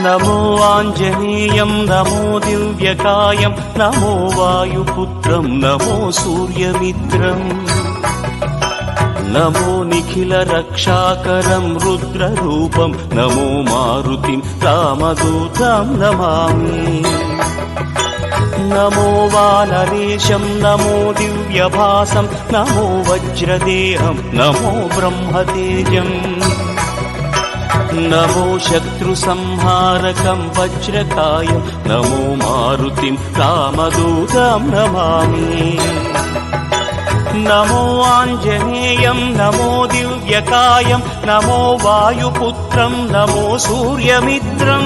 నమో ఆంజనేయం నమో దివ్యకాయం నమో వాయుపుత్రం నమో సూర్యమిత్రం నమో నిఖిల రక్షాకరం రుద్రరూపం నమో మారుతిం రామదూతం నమామి నమో వానరేశం నమో దివ్యభాసం నమో వజ్రదేహం నమో బ్రహ్మతేజం నమో శత్రుసంహారకం వజ్రకాయం నమో మారుతిం రామదూతం నమామి నమో ఆంజనేయం నమో దివ్యకాయం నమో వాయుపుత్రం నమో సూర్యమిత్రం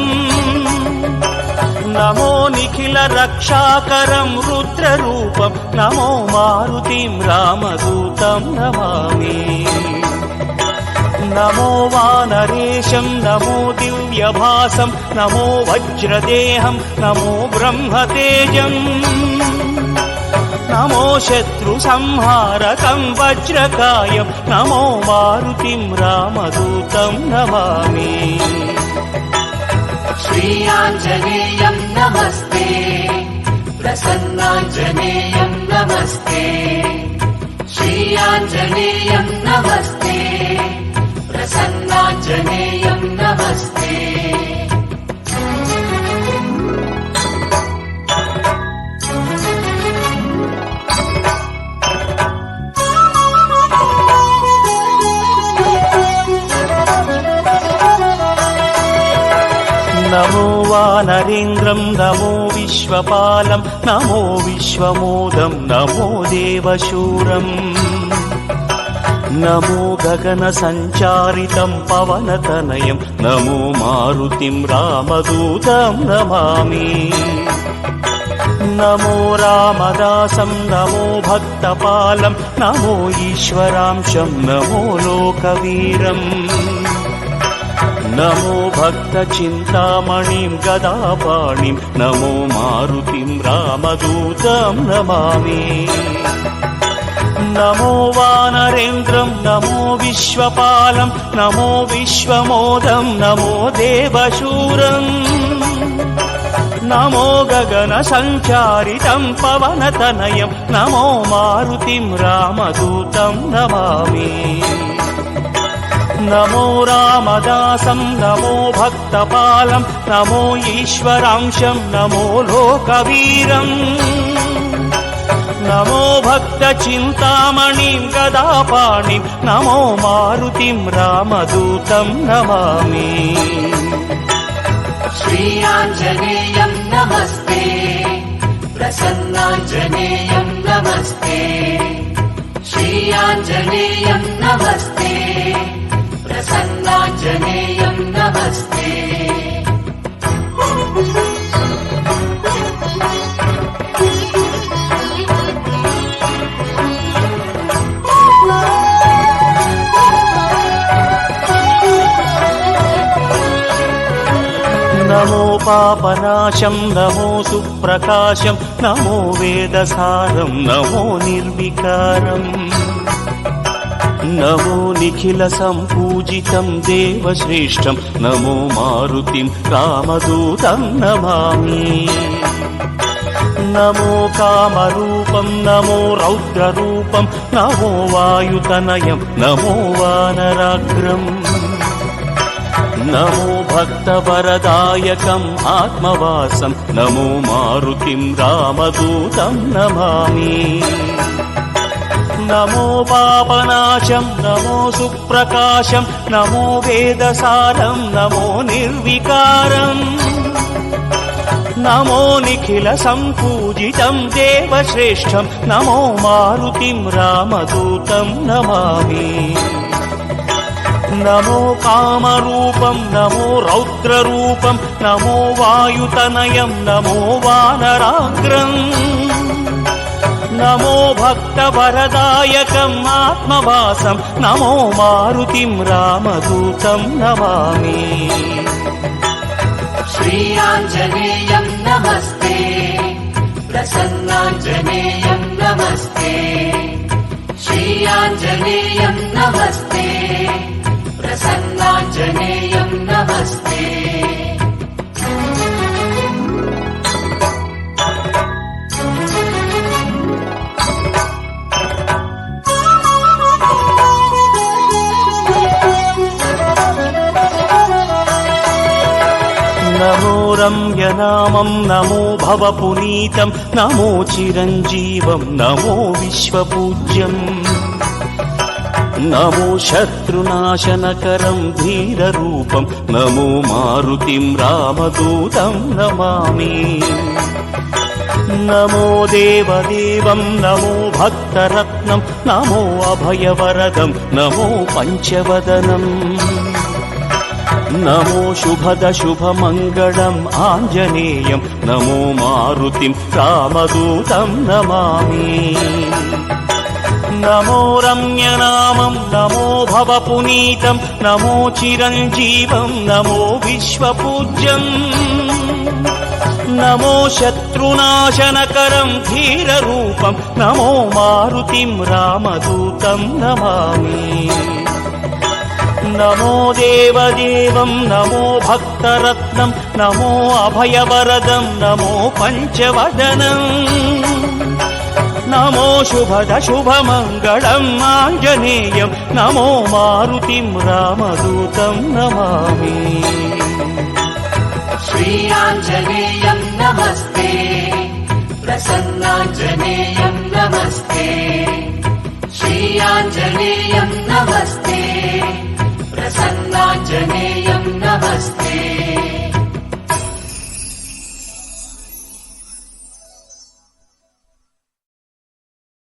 నమో నిఖిల రక్షాకరం రుద్రరూపం నమో మారుతిం రామదూతం నమామి నమో వానరేశం నమో దివ్యభాసం నమో వజ్రదేహం నమో బ్రహ్మతేజం నమో శత్రుసంహారకం వజ్రకాయం నమో మారుతిం రామదూతం నమామి శ్రీ ఆంజనేయం నమస్తే ప్రసన్నాంజనేయం నమస్తే శ్రీ ఆంజనేయం నమస్తే ప్రసన్నాంజనేయం నమస్తే నమో వానరేంద్రం నమో విశ్వపాలం నమో విశ్వమోదం నమో దేవశూరం నమో గగన సంచారితం పవనతనయం నమో మారుతిం రామదూతం నమామి నమో రామదాసం నమో భక్తపాలం నమో ఈశ్వరాంశం నమో లోకవీరం నమో భక్త చింతామణిం గదాపాణిం నమో మారుతిం రామదూతం నమామి నమో వానరేంద్రం నమో విశ్వపాలం నమో విశ్వమోదం నమో దేవశూరం నమో గగన సంచారితం పవనతనయం నమో మారుతిం రామదూతం నమామి నమో రామదాసం నమో భక్తపాలం నమో ఈశ్వరాంశం నమో లోకవీరం నమో భక్త చింతామణిం గదాపాణిం నమో మారుతిం రామదూతం నమామి శ్రీ ఆంజనేయం నమస్తే ప్రసన్నాంజనేయం నమస్తే శ్రీ ఆంజనేయం నమస్తే ప్రసన్నాంజనేయం నమస్తే నమో పాపనాశం నమో సుప్రకాశం నమో వేదసారం నమో నిర్వికారం నమో నిఖిల సంపూజితం దేవశ్రేష్టం నమో మారుతిం రామదూతం నమామి నమో కామరూపం నమో రౌద్రరూపం నమో వాయుతనయం నమో వానరాగ్రం నమో భక్తవరదాయకం ఆత్మవాసం నమో మారుతిం రామదూతం నమామి నమో పాపనాశం నమో సుప్రకాశం నమో వేదసారం నమో నిర్వికారం నమో నిఖిల సంపూజితం దేవశ్రేష్టం నమో మారుతిం రామదూతం నమామి నమో కామరూపం నమో రౌద్రరూపం నమో వాయుతనయం నమో వానరాగ్రం నమో భక్తవరదాయకం ఆత్మవాసం నమో మారుతిం రామదూతం నమామి శ్రీ ఆంజనేయం నమస్తే ప్రసన్నాంజనేయం నమస్తే శ్రీ ఆంజనేయం నమస్తే ప్రసన్నాంజనేయం నమస్తే రమ్యనామం నమో భవపునీతం నమో చిరంజీవం నమో విశ్వపూజ్యం నమో శత్రునాశనకరం ధీరరూపం నమో మారుతిం రామదూతం నమామి నమో దేవదేవం నమో భక్తరత్నం నమో అభయవరదం నమో పంచవదనం నమో శుభద శుభమంగళం ఆంజనేయం నమో మారుతిం రామదూతం నమామి నమో రమ్యనామం నమో భవపునీతం నమో చిరంజీవం నమో విశ్వపూజ్యం నమో శత్రునాశనకరం ధీరరూపం నమో మారుతిం రామదూతం నమామి నమో దేవదేవం నమో భక్తరత్నం నమో అభయవరదం నమో పంచవదనం నమో శుభద శుభమంగళం ఆంజనేయం నమో మారుతిం రామదూతం నమామి श्रीयाञ्जनेयं नमस्ते प्रसन्नाञ्जनेयं नमस्ते श्रीयाञ्जनेयं नमस्ते